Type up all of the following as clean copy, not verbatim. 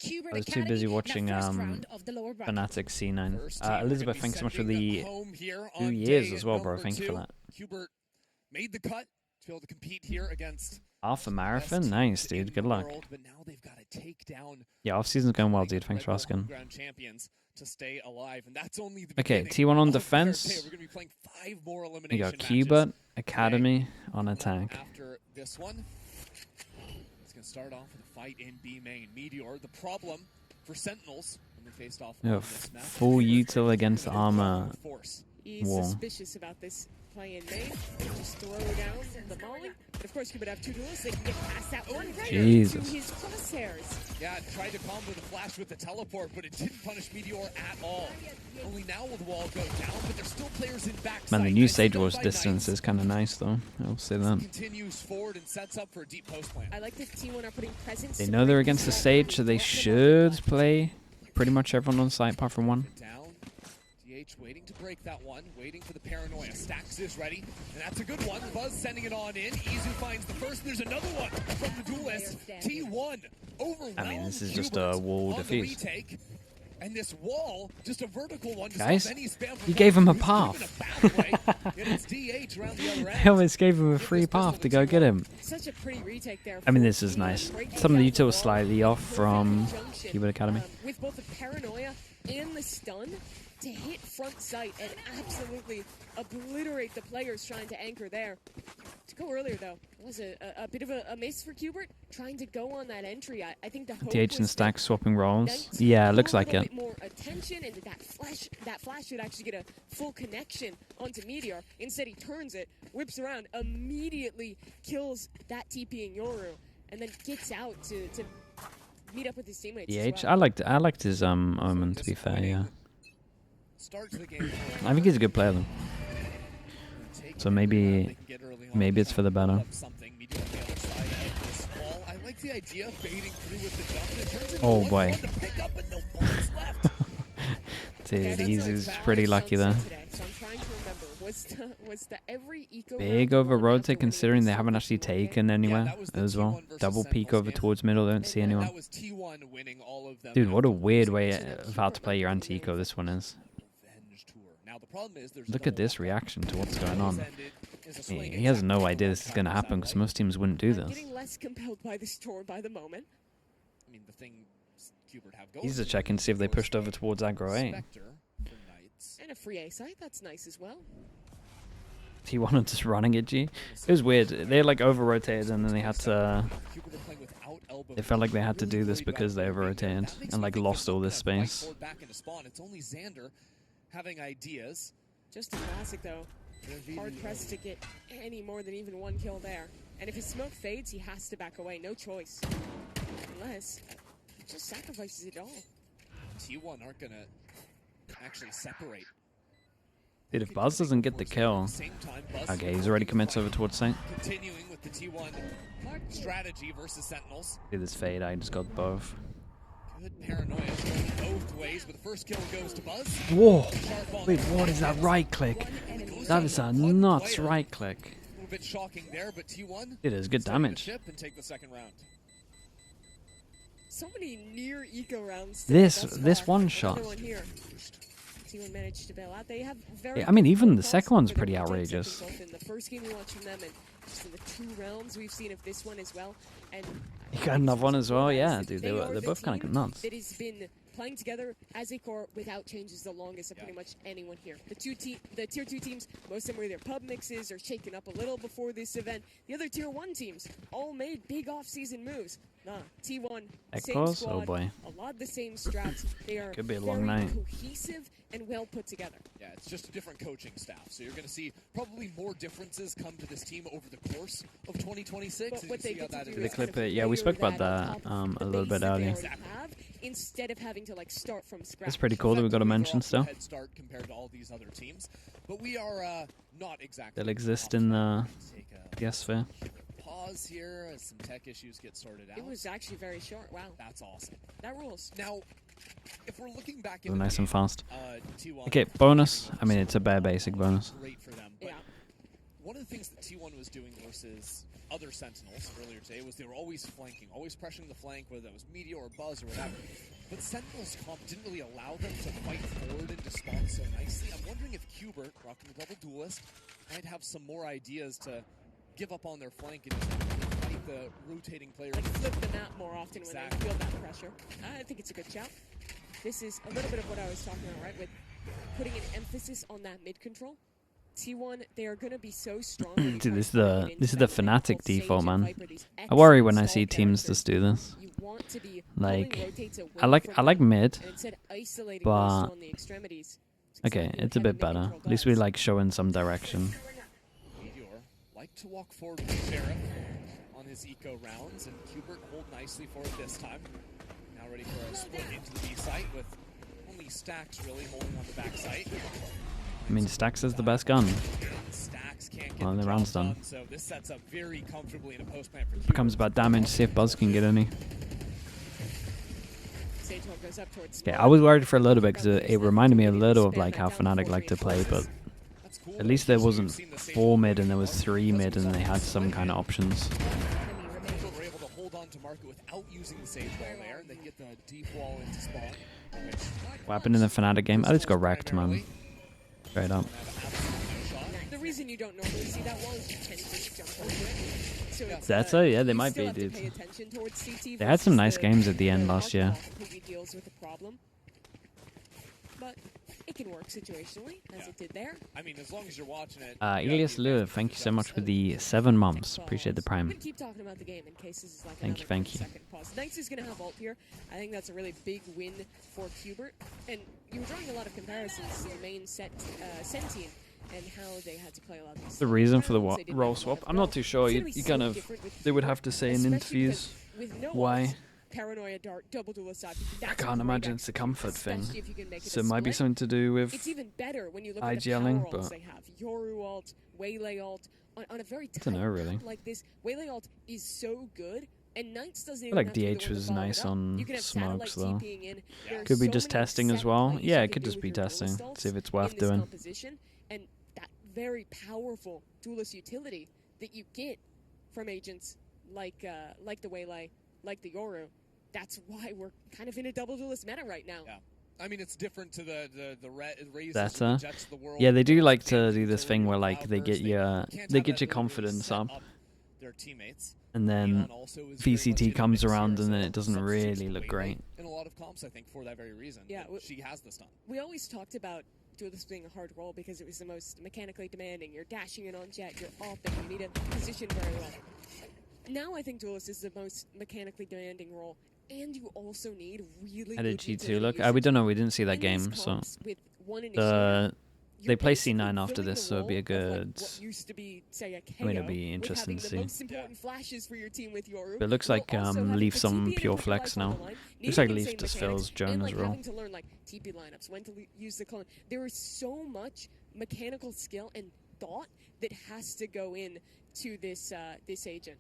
CUBERT I was too Academy busy in watching that first round of the lower bracket. Fnatic C9. First team, we're Elizabeth, gonna be thanks so much for sending the them home here 2 on years day as well, bro. number Thank you for 2. that. CUBERT made the cut to be able to compete here against Half a the marathon? best Nice, teams dude. in Good the luck. world, but now they've got to take down Yeah, off-season's going well, the dude. Thanks for Red Bull asking. Homeground champions to stay alive, and that's only the Okay, beginning T1 on of their defense. day. We're going to be playing 5 more We elimination got matches CUBERT Academy today. on attack. After this one, it's going to start off with a fight in B main. Meteor, the problem for Sentinels when they faced off on this map. Full util against armor Force. He's wall. suspicious about this play in main. Just throw down the molly. But of course, CUBERT have 2 duels. They can get past that one right Jesus. to his crosshairs. Yeah, tried to combo the flash with the teleport, but it didn't punish Meteor at all. Only now will the wall go down, but there's still players in backside. Man, the new It's Sage done Wars by distance Knights. is kind of nice, though. I'll say that. Continues forward and sets up for a deep post plan. I like that T1 are putting presence. They to know they're break against the this Sage, so they wall. should play pretty much everyone on site apart from one. Down. DH waiting to break that one, waiting for the paranoia. Stacks is ready, and that's a good one. Buzz sending it on in. Izu finds the first. There's another one from the duelist. T1 overwhelmed. I mean, this is just CUBERT a wall on the defeat. retake. And this wall, just a vertical one. to Guys, stop any spam from he gave him a Buzz, path. even a pathway. And it's DH around the other They end. almost gave him a free path to go get him. Such a pretty retake there. I mean, for this is T1, nice. breaking Some of the down util was wall. slightly off Perfect from junction, CUBERT Academy. with both the paranoia and the stun to hit front sight and absolutely obliterate the players trying to anchor there. To go earlier, though, it was a bit of a miss for CUBERT, trying to go on that entry. I think the hope DH and was Stack that swapping roles. Knights Yeah, it drew looks a like little it. bit more attention, and that flash should actually get a full connection onto Meteor. Instead, he turns it, whips around, immediately kills that TP in Yoru, and then gets out to meet up with his teammates. as DH, well. I liked his Omen, to be fair, yeah. Starts the game. I think he's a good player, though. So maybe They can get early on. maybe it's for the better. Something. Meteor on the other side of this wall. I like the idea of baiting through with the jump. It turns into Oh, one boy. to pick up and no bullets left. Dude, that's Izu's like pretty valid lucky there. sunset today, so I'm trying to remember, was the every eco Big round over won rotate after winning considering they this haven't one actually before, okay? taken anywhere that was the as well. T1 versus Double peek Sentinels over game. towards middle, don't see And anyone. that was T1 winning all of them. Dude, what a after weird losing way to of how to play your anti-eco this one is. Revenge Tour. Now the problem is there's Look no at this walk-up. reaction to what's going on. Ended is a He swing he has exactly no where idea the this is going to walk-up happen is because at. most teams wouldn't do I'm this. getting less compelled by this tour by the moment. I mean, the thing CUBERT have going He's just for them checking to see if they was pushed over towards aggro A. Spectre for Knights. And a free A site, that's nice as well. He wanted just running it, G. It was weird. They like over-rotated and then they had to... CUBERT are playing without elbow. They felt like they had to Really do this worried about because they moving there. over-rotated That makes and me like think lost they're all looking this at white space. forward back into spawn. It's only Xander having ideas. Just a classic though. Hard pressed to get any more than even one kill there. And if his smoke fades, he has to back away. No choice. Unless he just sacrifices it all. T1 aren't going to actually separate. Dude, if Buzz doesn't get the kill... Same time, Buzz Okay, he's already commits over towards site. continuing with the T1 strategy versus Sentinels. Dude, this fade, I just got both. Good paranoia going both ways, but the first kill goes to Buzz. Whoa! Sharp on Wait, the what is that right click? That is a nuts right click. A little bit shocking there, but T1 It is good steady the damage. ship and take the second round. So many near eco rounds. This thus far. one Another shot. one here. T1 managed to bail out. They have very Yeah, I mean, even low the cost second one's for their pretty retakes, I think, outrageous. both in the first game we watched from them and just in the 2 rounds we've seen of this one as well. And You got another one as well? Yeah, realize dude, they are they're the both kind team of nuts. that has been playing together as a core without changes the longest of pretty much anyone here. The tier 2 teams, most of them were either pub mixes or shaken up a little before this event. The other tier 1 teams all made big off-season moves. Nah, T1, same Echoes? squad, Oh boy. a lot of the same strats. They are Could be a very long night. cohesive and well put together. Yeah, it's just a different coaching staff. So you're going to see probably more differences come to this team over the course of 2026. But and what you they see how get to that do Did is they is clip kind of it? Yeah, we layer spoke about on that top a the little base bit that they earlier. already have, instead of having to like start from scratch. That's pretty cool that we got to mention still. Head start compared to all these other teams, but we are not exactly. They'll exist in the Take a yes sphere. pause here as some tech issues get sorted out. It was actually very short. Wow, That's awesome. that rules. Now, if we're looking back They're into nice and fast. T1, Okay, bonus. I mean, it's a bare basic bonus. Great for them. But Yeah. one of the things that T1 was doing versus other Sentinels earlier today was they were always flanking, always pressuring the flank, whether that was Meteor or Buzz or whatever. But Sentinel's comp didn't really allow them to fight forward and to spawn so nicely. I'm wondering if CUBERT, rocking the double duelist, might have some more ideas to give up on their flank and fight the rotating players. Like flip the map more often when Exactly. they feel that pressure. I think it's a good shout. This is a little bit of what I was talking about, right? With putting an emphasis on that mid control. T1, they are going to be so strong. Dude, this is the Fnatic default, man. I worry when I see teams just do this. Like, I like mid, but okay, it's a bit better. At least we like showing some direction. Meteor like to walk forward with Sheriff on his eco rounds, and CUBERT hold nicely for it this time. Now ready for a split into the B site with only Stacks really holding on the back site. I mean, Stacks is the best gun. Stacks can't get Well, the round's done. So this sets up very comfortably in a post plant for CUBERT. Becomes about damage, see if Buzz can get any. Yeah, I was worried for a little bit because it reminded me a little of like how Fnatic like to play, but at least there wasn't 4 mid and there was 3 mid and they had some kind of options. Were able to hold on to market without using the sage wall there, and they get the deep wall into spawn. What happened in the Fnatic game? I just got wrecked, man. Straight up. The reason you don't normally see that wall is you tend to jump over it. So it's, That's it, yeah, they might be, dude. They had some nice games at the end last year. Deals with the problem. But it can work situationally, as it did there. I mean, as long as you're watching it. Elias Lua, thank you so much for the 7 months. Appreciate the prime. I'm gonna keep talking about the game in case this is like Thank you, another thank you. 10-second pause. Knights is gonna have ult here. I think that's a really big win for CUBERT. And you were drawing a lot of comparisons to the main Sentient and how they had to play a lot of these. The reason for the rounds. They didn't role have a lot swap? of I'm not growth. too sure. It's You gonna be kind so of, different with they would CUBERT, have to say in especially interviews because with no why. ults, Paranoia Dart, double duelist up. I can't imagine it's a comfort thing. Especially if you can make it So a it might be split. something to do It's with. even better when you look at the IGLing, power ults but they have. Yoru ult, Waylay ult, on a very tight Dunno, really. map like this. Waylay ult is so good, and Knights doesn't even like have to be the DH one to was follow it nice up. on You can have smokes, satellite though. TPing in. There are Could be so just many testing as set well. plays Yeah, you it can could do just with be your testing. duelist ults See if it's in worth this doing. composition, and that very powerful duelist utility that you get from agents like the Waylay, like the Yoru. That's why we're kind of in a double duelist meta right now. Yeah. I mean, it's different to the Razors That's and the Jets of the world. Yeah, they do like to They do this thing where like they get your can't they have get that your ability to confidence set up, their teammates. and then Neon also is very much in VCT the comes mix around here, and then so it doesn't substitutes really look Waylay great. in a lot of comps, I think, for that very reason. Yeah, that she has the stun. We always talked about duelist being a hard role because it was the most mechanically demanding. You're dashing in on jet, you're off, and you need to position very well. Now I think duelist is the most mechanically demanding role, and you also need really How did good G2 utility look? usage. We don't know. We didn't see that In these game, so comps with one initiator, they you're play basically C9 after filling this, the so it'd be a role of, good. like, what used to be, say, a I mean, it'd KO, be with interesting having to the see. most important flashes for your team with Yoru, But it looks while like also having Leaf the some TP and pure your flex life on now. the line, Looks needing like Leaf insane just mechanics, fills Joan and as like well. having to learn like TP lineups, when to use the clone. There is so much mechanical skill and thought that has to go in to this this agent.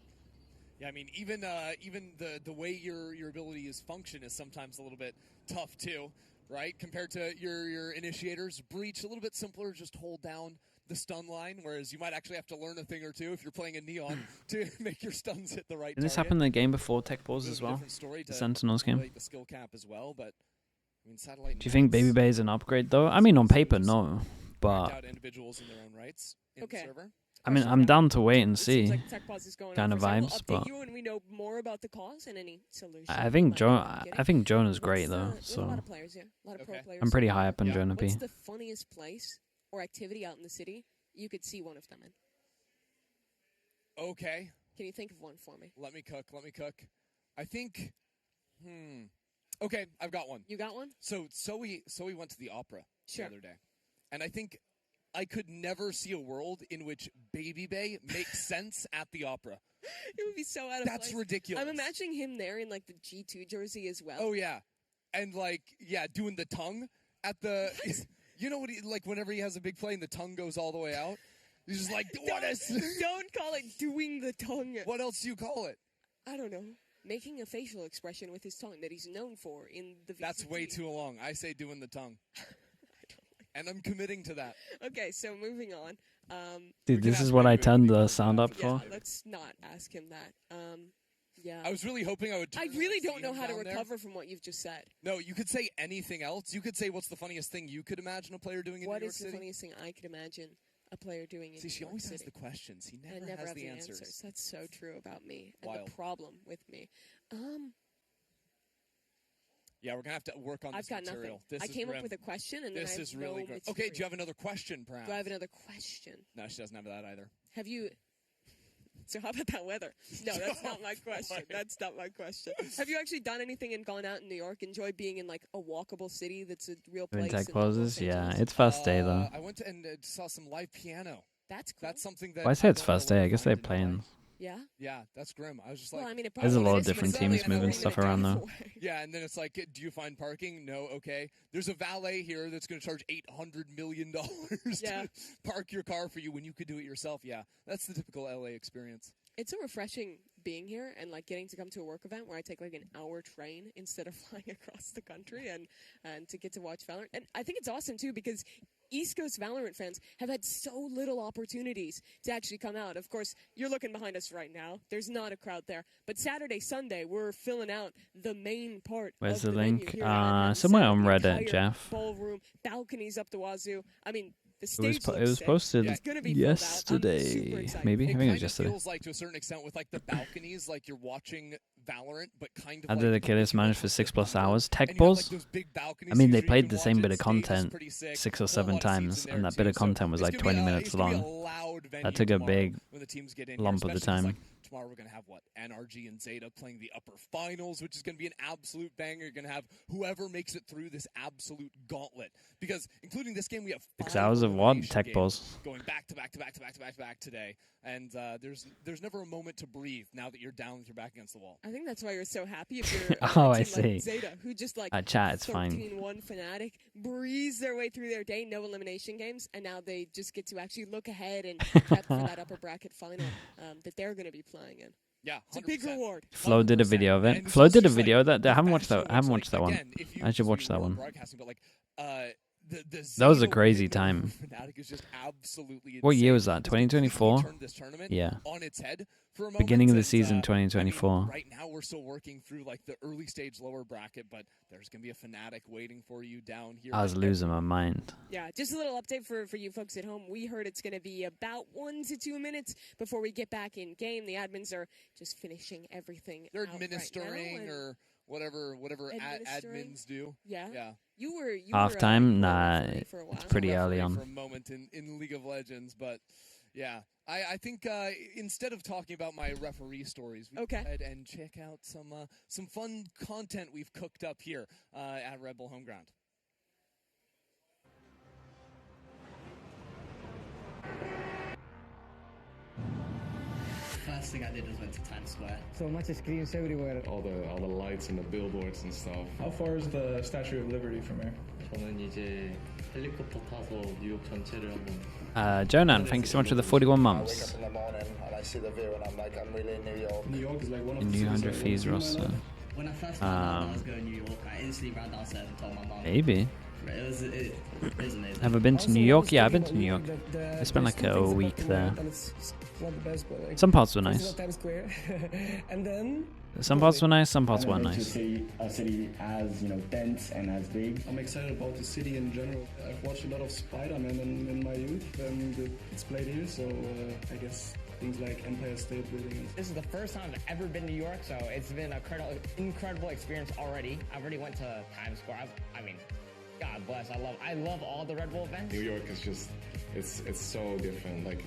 Yeah, I mean, even the way your abilities function is sometimes a little bit tough too, right? Compared to your initiators, breach a little bit simpler, just hold down the stun line, whereas you might actually have to learn a thing or two if you're playing a Neon to make your stuns hit the right Did this target. happen in the game before Tech Pause Bit as of a well? different story The to Sentinels game. emulate the skill cap as well, but I mean, satellite. Do you think Baby Bay is an upgrade though? I mean, on paper, no, but out individuals in their own rights in the Okay. server? I mean, I'm down to wait and It seems see. like Tech Pause is going Kind on of for a second. vibes, We'll update but you when we know more about the cause and any solution. I we think might end up I getting. think Jonah's great What's though. we have a So lot of players here, a lot of pro Okay. players. I'm pretty high up on Yeah. Jonah What's P. the funniest place or activity out in the city you could see one of them in? Okay, Can you think of one for me? let me cook. I think. Okay, I've got one. You got one? So we went to the opera Sure. the other day, and I think I could never see a world in which Baby Bay makes sense at the opera. It would be so out of That's place. ridiculous. I'm imagining him there in like the G2 jersey as well. Oh yeah, and doing the tongue at the. You know what? Like whenever he has a big play and the tongue goes all the way out, he's just like, what is? Don't call it doing the tongue. What else do you call it? I don't know. Making a facial expression with his tongue that he's known for in the VCT. That's way too long. I say doing the tongue. And I'm committing to that. Okay, so moving on. Dude, this is what I turned the sound up Yeah, for. let's not ask him that. Yeah. I was really hoping I would. I really don't know how to down there. recover from what you've just said. No, you could say anything else. You could say what's the funniest thing you could imagine a player doing in New York What is the City? funniest thing I could imagine a player doing in See, New she York always City? has the questions. He And never never has have the answers. That's so true about me. And Wild. the problem with me. Yeah, we're gonna have to work on I've this got material. nothing. This I is came grim. up with a question, and then This I have is really no grim. material. Okay, do you have another question, perhaps? Do I have another question? No, she doesn't have that either. Have you? So how about that weather? No, that's not my question. That's not my question. Have you actually done anything and gone out in New York? Enjoy being in like a walkable city that's a real Doing place. tech and not Los poses? Yeah, Angeles? it's first day though. I went to and saw some live piano. That's cool. That's something that. Why say it's don't know first where day? to I guess they find play and in. why. Yeah. Yeah, that's grim. I was just like, Well, I mean, it There's a probably lot of is, different but it's only teams an moving 30-minute stuff around drive though. away. yeah, and then it's like, do you find parking? No, okay. There's a valet here that's going to charge $800 million Yeah. to park your car for you when you could do it yourself. Yeah, that's the typical LA experience. It's so refreshing being here and like getting to come to a work event where I take like an hour train instead of flying across the country and to get to watch Valorant. And I think it's awesome too because East Coast Valorant fans have had so little opportunities to actually come out. Of course, you're looking behind us right now. There's not a crowd there. But Saturday, Sunday, we're filling out the main part Where's of the venue link? here at Manhattan Somewhere Center. on The Reddit, entire Jeff. Ballroom, balconies up the wazoo. I mean, the It was stage looks it was sick. posted Yeah. It's gonna be filled out. I'm super yesterday. excited. Maybe I It think it kind was of yesterday. feels like, to a certain extent, with like the balconies, like you're watching Valorant, but kind of. How like did the killers manage for 6+ hours? Tech and you have, like, balls? those big balconies I mean, usually they you played can the watch same it. bit of Stage is content pretty sick. 6 or Whole 7 lot of seats times, in and there, that bit too. of content was So like it's gonna 20 be, minutes it's gonna be long. a loud venue That took a tomorrow big when the teams get in lump here, of the especially 'cause, time. like, tomorrow we're going to have, what, NRG and Zeta playing the upper finals, which is going to be an absolute banger. You're going to have whoever makes it through this absolute gauntlet. Because including this game, we have 6 5 hours of what? elimination Tech games balls. going back to back to back to back to back to back today. And there's never a moment to breathe now that you're down with your back against the wall. I think that's why you're so happy if you're Oh, a I team like see. Zeta, who just like Chat, it's fine. 13-1 Fnatic, breeze their way through their day, no elimination games, and now they just get to actually look ahead and prep for that upper bracket final that they're going to be playing in. Yeah, 100%. It's a big reward. Flo did a 100%. video of And it. it's Flo also did a just like, video that I haven't watched so that. I haven't much, watched that like, one. again, if you- I should so watch you that were one. broadcasting, but, like, the That was a Zeta crazy win time. over Fnatic is just absolutely What year insane. was that? It's completely 2024? turned this tournament Yeah. on its head for a moment, Beginning of the and, season, I mean, 2024. right now we're still working through like the early stage lower bracket, but there's gonna be a Fnatic waiting for you down here. I was losing my mind. Yeah, just a little update for you folks at home. We heard it's going to be about 1 to 2 minutes before we get back in game. The admins are just finishing everything They're out administering right now, and or whatever Administering? admins do. yeah. Yeah. You were Halftime? you were a Nah, referee for a while. it's pretty Referee early on. for a moment in League of Legends, but yeah, I think instead of talking about my referee stories, we Okay. go ahead and check out some fun content we've cooked up here at Red Bull Homeground. First thing I did was went to Times Square. So much screens everywhere. all the lights and the billboards and stuff. How far is the Statue of Liberty from here? 저는 이제 헬리콥터 타서 뉴욕 전체를 한번 Jonan, thank you so much for the 41 I wake months. up in the morning and I see the view and I'm like, I'm really in New York. New York is like one of In the New cities 100 I fees want to see in my roster. life. When I first found out I was going to New York, I instantly ran downstairs and told my mom. Maybe. It was amazing. Ever been to Also, New I York? was Yeah, I've thinking been to New York. about the I spent there's like two a things about week New there. York, and it's not the best, but like, Some parts were first of nice. all, Times Square, and then Some parts were nice, some parts Never weren't been to nice. a city as dense and as big. I'm excited about the city in general. I've watched a lot of Spider-Man in my youth, and it's played here, so I guess things like Empire State Building. This is the first time I've ever been to New York, so it's been an incredible experience already. I already went to Times Square. I mean, God bless. I love all the Red Bull events. New York is just, it's so different. Like,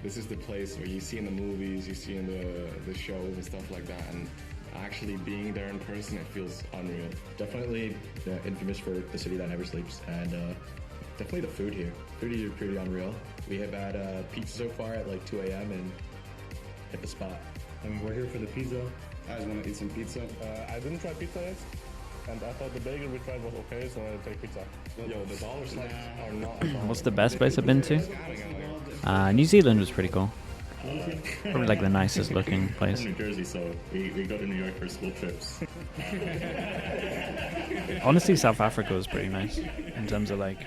this is the place where you see in the movies, you see in the shows and stuff like that, and actually being there in person, it feels unreal. Definitely infamous for the city that never sleeps, and definitely the food here. Food here is pretty unreal. We have had pizza so far at like 2 a.m. and hit the spot. And we're here for the pizza. I just want to eat some pizza. I didn't try pizza yet, and I thought the bagel we tried was okay, so I take pizza. Yo, the dollar signs are not. What's the best place I've been to? New Zealand was pretty cool. Probably like the nicest looking I'm place. from New Jersey, so we go to New York for school trips. Honestly, South Africa was pretty nice in terms of like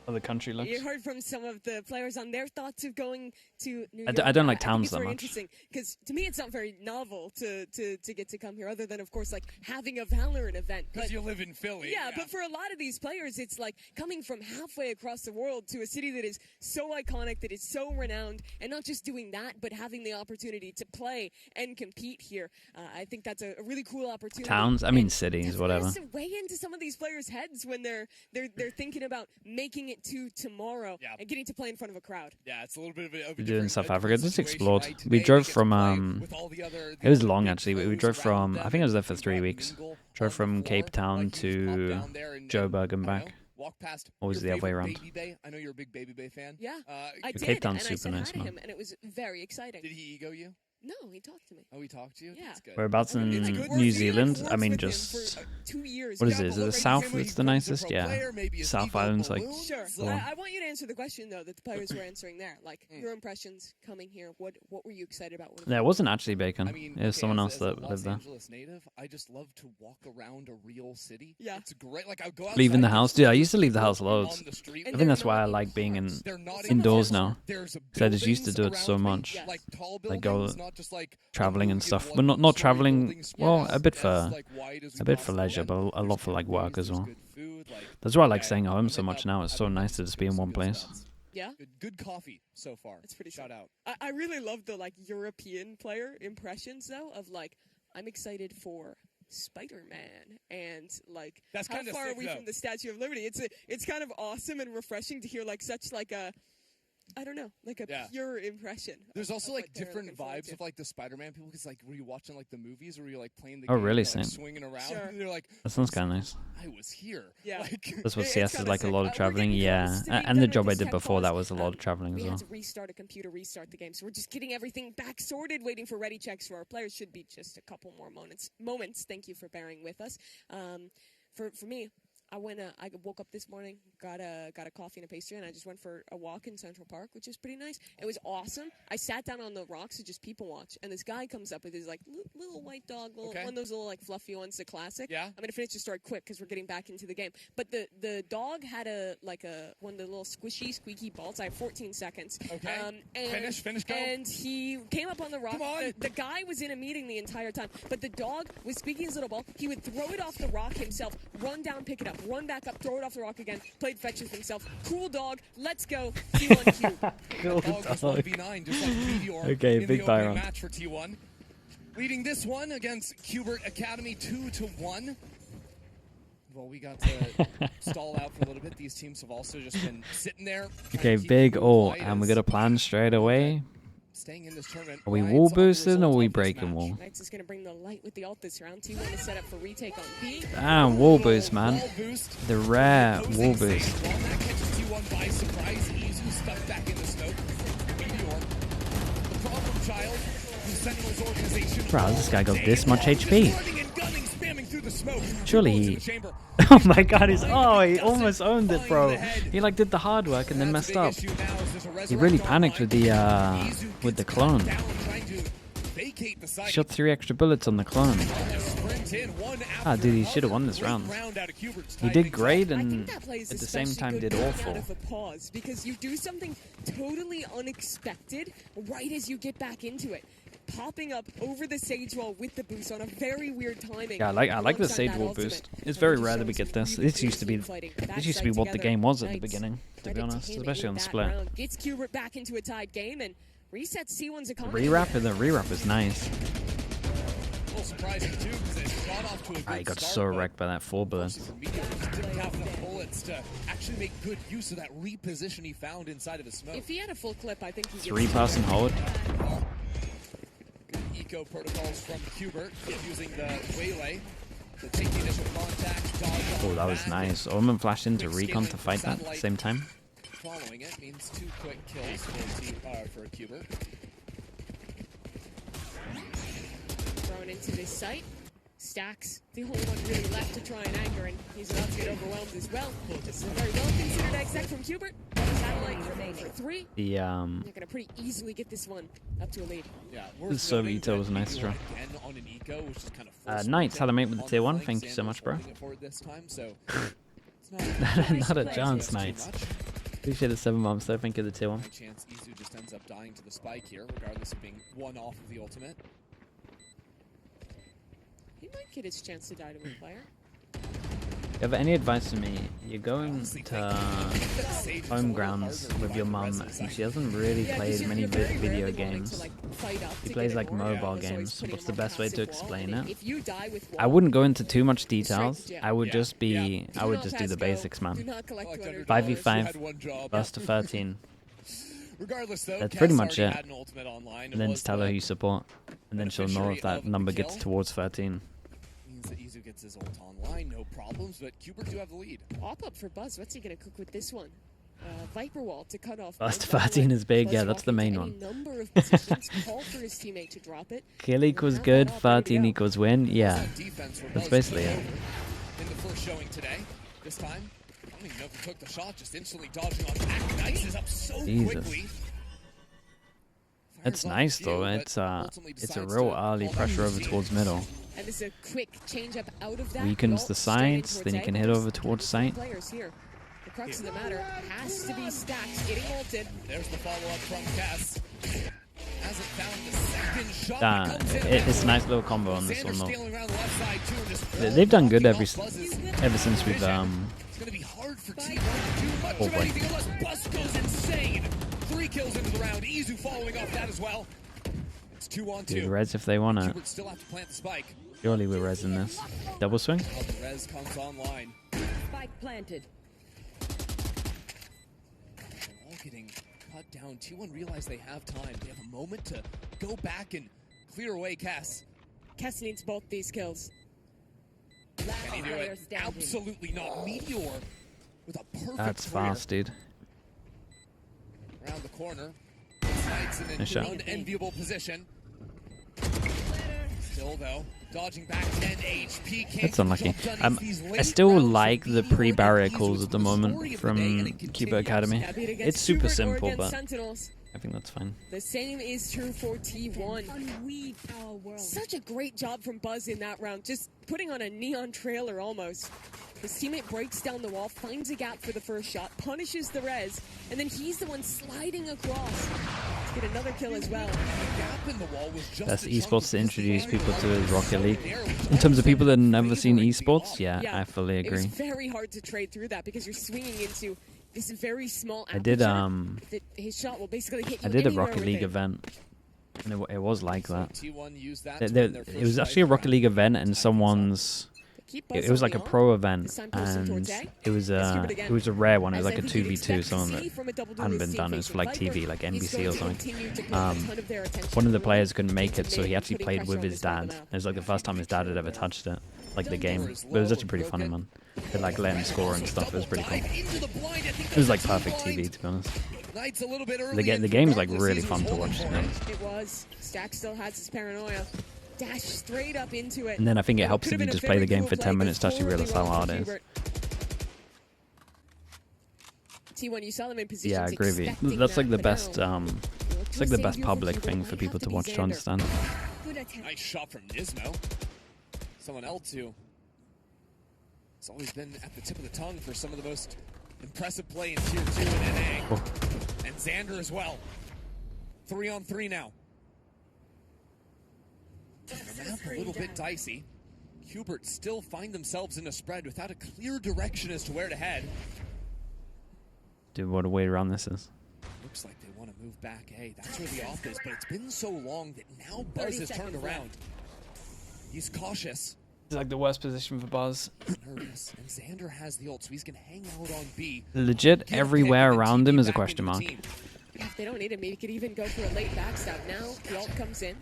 How the country looks. You heard from some of the players on their thoughts of going to New I York. don't like I think towns it's that very much. interesting because to me it's not very novel to get to come here, other than of course like having a Valorant event. Because you live in Philly. Yeah, but for a lot of these players, it's like coming from halfway across the world to a city that is so iconic, that is so renowned, and not just doing that, but having the opportunity to play and compete here. I think that's a really cool opportunity. Towns, I mean cities, whatever. It's way into some of these players' heads when they're thinking about making it to tomorrow and getting to play in front of a crowd. Yeah, it's a little bit of a We did in South Africa. Just situation, explored. right? We Today drove get to from play with all the other- it was the long big actually. We pros drove around from, them I think I was there and for you 3 got weeks. mingle Drove on the from floor, Cape Town like you just pop to down there and- Joburg and I back. know, walk past Or was your the other way favorite around? Baby Bay. I know you're a big Baby Bay fan. Yeah, I The did, Cape Town's and I super said nice, hi to man. him, and it was very exciting. Did he ego you? No, he talked to me. Oh, he talked to you? Yeah. That's good. Whereabouts I mean, in it's good. New We're Zealand? worked I mean, with him just for, 2 years. what is Yeah, it? Is but it the look, South him when that's he the becomes a nicest? pro Yeah. player, maybe his South ego Island's like balloons. Sure. the one. I want you to answer the question though that the players were answering there. Like your impressions coming here. What were you excited about? Yeah, it wasn't actually Bacon. I mean, It was okay, someone as- else as a that Los lived there. Angeles native, I just love to walk around a real city. Yeah, it's great. Like I go outside, Leaving the there's house, dude. I used to leave the people house loads. on the street. I think that's why I like being indoors now. There's Because I just used to do it buildings so around me, much. like tall Like go buildings, not just like traveling and you stuff. know, Well, not one-story traveling. buildings Well, spread a bit as, for like, wide as a bit for possible, leisure, and but a lot there's for like good work movies, as well. there's good food, like, That's why I like yeah, staying home I so think much that- now. It's I so think nice that's to just be in some one good place. stuff. Yeah, Good coffee so far. it's pretty Shout out. I really love the like European player impressions though of like I'm excited for Spider-Man and like That's how kinda far sick, are we though. from the Statue of Liberty? It's kind of awesome and refreshing to hear like such like a I don't know, like a Yeah. pure impression. There's also of like what they're different looking forward vibes to. of like the Spider-Man people because like were you watching like the movies or were you like playing the Oh, game really, and, like, Saint? swinging around Sure. and they're like That sounds kind of nice. I was here. Yeah. Like, That's what It's CS is kinda like, a sick. lot of We're traveling. getting Yeah, close to being and the done job I with this did tech before that pause. was a lot of traveling We as had well. to restart a computer, restart the game, so we're just getting everything back sorted, waiting for ready checks. For our players, should be just a couple more moments. Thank you for bearing with us. For me, I woke up this morning, got a coffee and a pastry, and I just went for a walk in Central Park, which was pretty nice. It was awesome. I sat down on the rocks to just people watch, and this guy comes up with his like little white dog, one of those little like fluffy ones, the classic. Yeah. I'm gonna finish the story quick because we're getting back into the game. But the dog had one of the little squishy, squeaky balls. I have 14 seconds. Okay. And, Finish, go. And he came up on the rock. Come on. The guy was in a meeting the entire time, but the dog was squeaking his little ball. He would throw it off the rock himself, run down, pick it up, run back up, throw it off the rock again, played fetch with himself. Cool dog. Let's go. T1 Cube. Cool Dog was dog. 1v9, just like Meteor Okay, in big the fire opening on. match for T1. Leading this one against CUBERT Academy 2-1. Well, we got to stall out for a little bit. These teams have also just been sitting there. trying Okay, to keep big food ult, light and we as got a plan straight away. staying in this tournament. Are we rides wall off the boosting or result are we of this breaking match. wall? Knights is going to bring the light with the ult this round. T1 is set up for retake on B. Damn, wall boost, man. Wall boost. The rare Opposing wall Saint. boost. Well, that catches T1 by surprise. Izu stuck back in the smoke. Meteor, the problem child, who Sentinel's organization. Bro, this guy got this much HP. Running and gunning, spamming through the smoke. Surely Balls in he... the chamber. Oh my god, he almost owned it, bro. He like did the hard work and then That's a messed big up. issue now is there's a He resurrect really panicked online. with the clone. Down, trying to vacate the site. Shot 3 extra bullets on the clone. Sprint in, one Ah, after dude, he another. should have won this Great round. round out of Cubert's He tying did things great up. I think and that play is at the same especially time good did coming awful. out of a pause because you do something totally unexpected right as you get back into it. Popping up over the Sage Wall with the boost on a very weird timing. Yeah, I like the alongside Sage that Wall ultimate. boost. It's And very just rare that we showing get some this. really This used to be clean fighting. That what the side game was at the together. beginning, to be Credit honest, him especially in on that split. round. Gets CUBERT back into a tied game and resets T1's economy. The re-wrap is nice. A little surprising too because it got off to a good He got start, so but wrecked by that 4 bullets. Meteor just didn't have enough bullets to actually make good use of that reposition he found inside of his smoke. If he had a full clip, I think he gets 3-person hold. Good eco protocols from CUBERT using the waylay to take the initial contact. Dodge Oh, off that was back. nice. Omen flashed into Quick recon scaling to from fight that at the satellite. same time. Following it means 2 quick kills for CUBERT. thrown into this site. Stacks, the only one really left to try and anchor, and he's about to get overwhelmed as well. This is a very well-considered exec from CUBERT. Satellite for 3. The They're going to pretty easily get this one up to a lead. Yeah, The Soviet Eco was a nice try. again on an eco, which is kind of Knights had a mate with the on tier 1. flanks Thank you and so was much, bro. holding it forward this time, so it's not Not a too chance, much. Knights. Appreciate the 7 months though. Thank you, the tier 1. Chance Izu just ends up dying to the spike here, regardless of being one off of the ultimate. He might get his chance to die to a player. If you have any advice for me, you're going to Homegrounds with your mum, and she hasn't really played many video games. She plays like mobile games. What's the best way to explain it? I wouldn't go into too much details. I would just do the basics, man. 5v5, burst to 13. That's pretty much it. And then just tell her who you support, and then she'll know if that number gets towards 13. Means that Izu gets his ult online, no problems, but CUBERT do have the lead. Pop up for Buzz. What's he gonna cook with this one? Viper wall to cut off. Burst to 13 is big, yeah, that's the main one. Kill equals good, 13 equals win, yeah. That's basically it. In the first showing today, this time, I don't even know if he took the shot, just instantly dodging on back. Nice is up so quickly. It's nice though. It's a real early pressure over towards middle. And this is a quick change up out of that. Weakens the sides, then you can hit over towards sight. The crux of the matter has to be stacks getting ulted. There's the follow-up from Cass. Hasn't found the second shot. It's a nice little combo on this one though. They've done good ever since we've It's gonna be hard for T1 to do much of anything unless Bus goes insane. 3 kills into the round. Izu following off that as well. It's 2-on-2. Dude, res if they want it. Still have to plant the spike. Surely we're res in this. Double swing. The res comes online. Spike planted. All getting cut down. T1 realize they have time. They have a moment to go back and clear away Cass. Cass needs both these kills. Can he do it? Absolutely not. Meteor with a perfect That's career. fast, dude. Around the corner. Slides in Nice shot. an unenviable position. Still though, dodging back 10 HP. That's unlucky. I still like the pre-barrier calls at the moment from CUBERT Academy. It's super simple, but I think that's fine. The same is true for T1. Such a great job from Buzz in that round, just putting on a neon trailer almost. His teammate breaks down the wall, finds a gap for the first shot, punishes the res, and then he's the one sliding across to get another kill as well. Best esports to introduce people to is Rocket League. In terms of people that have never seen esports, yeah, I fully agree. It's very hard to trade through that because you're swinging into this very small I did that his shot will basically hit you I did a anywhere Rocket with League it. event, and it was like that. T1 used that It was actually a Rocket League event, and someone's it was like a pro event, and it was a rare one. It was like a 2v2, something that hadn't been done. It was for like TV, like NBC or something. One of the players couldn't make it, so he actually played with his dad. It was like the first time his dad had ever touched it, like the game. But it was actually pretty funny, man. They like let him score and stuff. It was pretty cool. It was like perfect TV, to be honest. The game's like really fun to watch, to be honest. It was. Stack still has his paranoia. Dash straight up into it. And then I think it helps if you just play the game for 10 minutes to actually realize how hard it is. T1, you saw them in position. Yeah, I agree with you. That's like the best, it's like the best public thing for people to watch to understand. Nice shot from Nismo. Someone else who has always been at the tip of the tongue for some of the most impressive play in Tier 2 in NA. Oh. And Xander as well. 3-on-3 now. The map a little bit dicey. CUBERT still find themselves in a spread without a clear direction as to where to head. Dude, what a way around this is. Looks like they want to move back A. That's where the off is, but it's been so long that now Buzz has turned around. He's cautious. It's like the worst position for Buzz. Nervous, and Xander has the ult, so he's going to hang out on B. Legit, everywhere around him is a question mark. If they don't need him, maybe he could even go for a late backstab. Now, the ult comes in.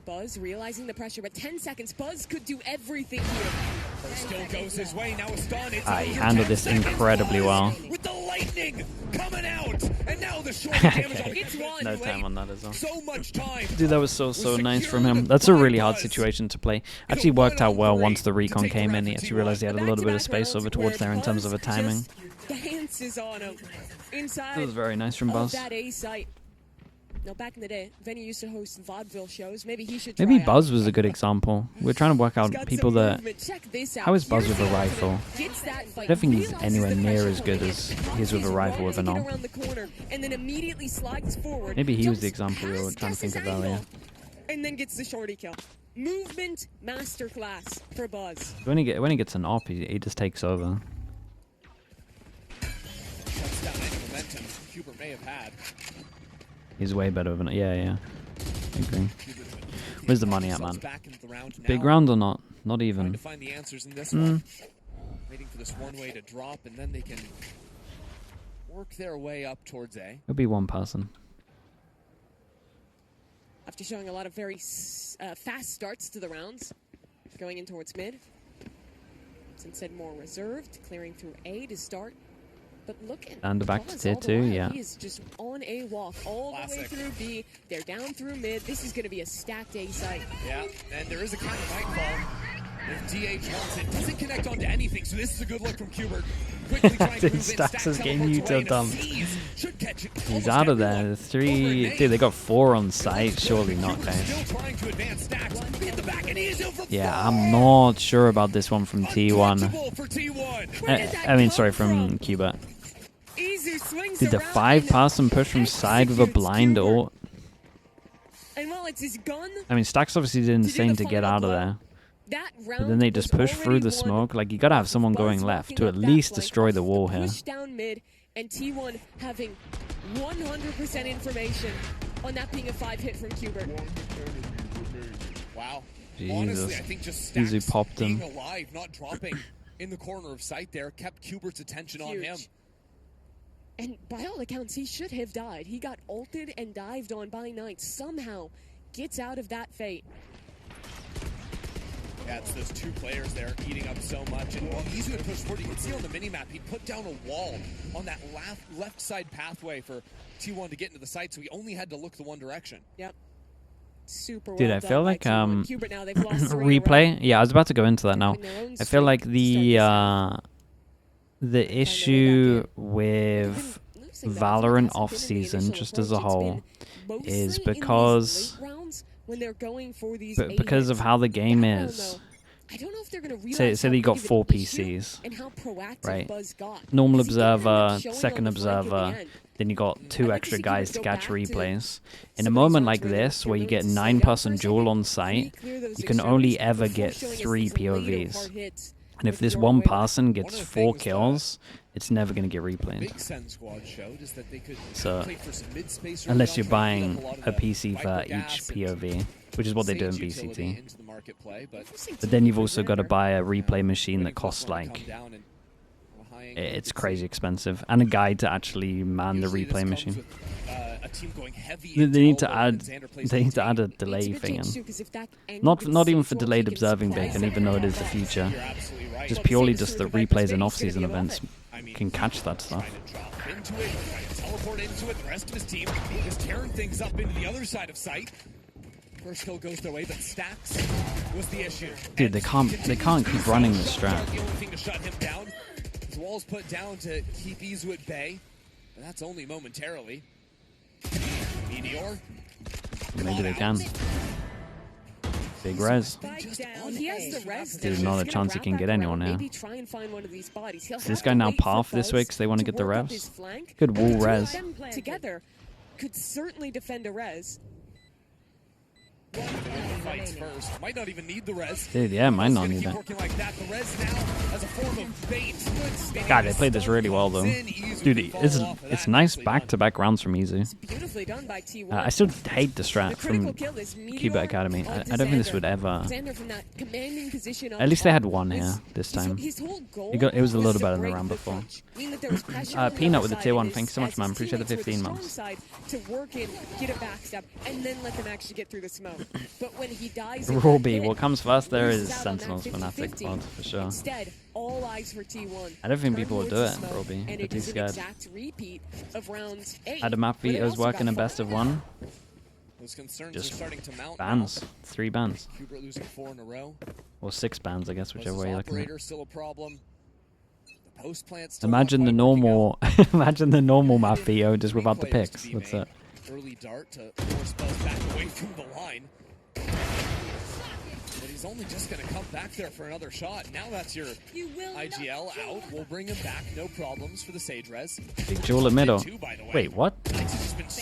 Buzz realizing the pressure, but 10 seconds. Buzz could do everything here. Still goes his way. Now it's done. It's he handled this incredibly well. With the lightning coming out, and now the short damage. It's one. No time on that as well. So much time. Dude, that was so nice from him. That's a really hard situation to play. Actually worked out well once the recon came in. He actually realized he had a little bit of space over towards there in terms of a timing. Dances on him inside. That was very nice from Buzz. That A site. Now, back in the day, Venny used to host vaudeville shows. Maybe he should Maybe try Buzz out. was a good example. We're trying to work out Got people some that... movement. Check this out. How is Buzz Here's with a the rifle? ultimate. Gets that fight. I don't think he's Realizes anywhere the near pressure as good coming as in. he is with a He's rifle with a running knob. around the corner and then immediately slides forward. Maybe he was the jumps example we were past trying to think of Tess's earlier. angle, and then gets the shorty kill. Movement masterclass for Buzz. When he gets an op, he just takes over. Shuts down any momentum Hubert may have had. He's way better than... Yeah. I agree. Where's the money at, man? Back into the round now. Big round or not? Not Trying even. to find the answers in this one. Waiting for this one way to drop, and then they can work their way up towards A. It'll be one person. After showing a lot of very fast starts to the rounds, going in towards mid. It's instead more reserved, clearing through A to start. But look at And back to Buzz tier all the 2, while. yeah. He is just on a walk all the way through B. They're down through mid. This is going to be a stacked A site. Yeah, and there is a kind of nightfall. If DH wants it, doesn't connect onto anything, so this is a good look from Cubert. Quickly trying to move in, Stacks is getting teleports you away to and a dump. seize. Should catch it. He's Almost out of everyone. there. 3... Dude, they got 4 on site. Surely not, guys. Still trying to advance Stacks. In the back, and he is over Yeah, I'm not sure about this one from T1. Untouchable for T1. I mean, sorry, from CUBERT. Izu swings Did the around 5-pass and push from side with a blind ult? And while it's his gun, I mean, Stacks obviously did insane to get out of there. that round But then they just was push through the already won. smoke. Like, you gotta have someone Buzz going left to walking at up that least flank, destroy the wall the here. push down mid, and T1 having 100% information on that being a 5-hit from Cubert. Wow. Jesus. Honestly, I think just Easy Stacks popped him. being alive, not dropping in the corner of sight there, kept Cubert's attention on him. And by all accounts, he should have died. He got ulted and dived on by Knight. Somehow gets out of that fate. Yeah, it's those two players there eating up so much. And while he's going to push forward, you can see on the minimap, he put down a wall on that left side pathway for T1 to get into the site, so he only had to look the one direction. Yep. Super Dude, well I done feel by like T1. Cubert now, they've lost 3 in a row. replay. Yeah, I was about to go into that now. Having their own I feel like streak the issue with Valorant off season, just as a whole, is because because of how the game is. Say they got 4 PCs, right? Normal observer, second observer, then you got 2 extra guys to catch replays. In a moment like this, where you get 9-person duel on site, you can only ever get 3 POVs. And if this one person gets 4 kills, it's never going to get replayed. So, unless you're buying a PC for each POV, which is what they do in BCT. But then you've also got to buy a replay machine that costs like... It's crazy expensive. And a guide to actually man the replay machine. They need to add a delay thing in. Not even for delayed observing bacon, even though it is the future. Just purely just the replays and off-season events can catch that stuff. Teleport into it. The rest of his team is tearing things up into the other side of sight. First kill goes their way, but Stacks was the issue. Dude, they can't keep running this strat. The only thing to shut him down. His wall's put down to keep Izu at bay, but that's only momentarily. Meteor. Maybe they can. Big res. Dude, not a chance he can get anyone here. Is this guy now path this way because they want to get the res? Good wall res. Together could certainly defend a res. Fights first. Might not even need the res. Dude, yeah, might not need that. Like that. The res now as a form of bait. God, they played this really well though. Dude, it's nice back-to-back rounds from Izu. Beautifully done by T1. I still hate the strat from CUBERT Academy. I don't think this would ever... At least they had one here this time. It was a little better than the round before. Peanut with the tier 1. Thanks so much, man. Appreciate the 15 months. To work in, get a backstab, and then let them actually get through the smoke. But when he dies, Roby, what comes first there is Sentinel's Fnatic mod, for sure. Instead, all eyes for T1. I don't think people will do it, Roby. They're too scared. Had a map veto's work in a best of 1. Just bans. 3 bans. Losing 4 in a row. Or 6 bans, I guess, whichever way you're looking at. Still a problem. The post plant Imagine the normal imagine the normal map veto just without the picks. That's it. early dart to force Buzz back away from the line. But he's only just going to come back there for another shot. Now that's your IGL out. We'll bring him back. No problems for the Sage Res. Big jewel in middle. Wait, what?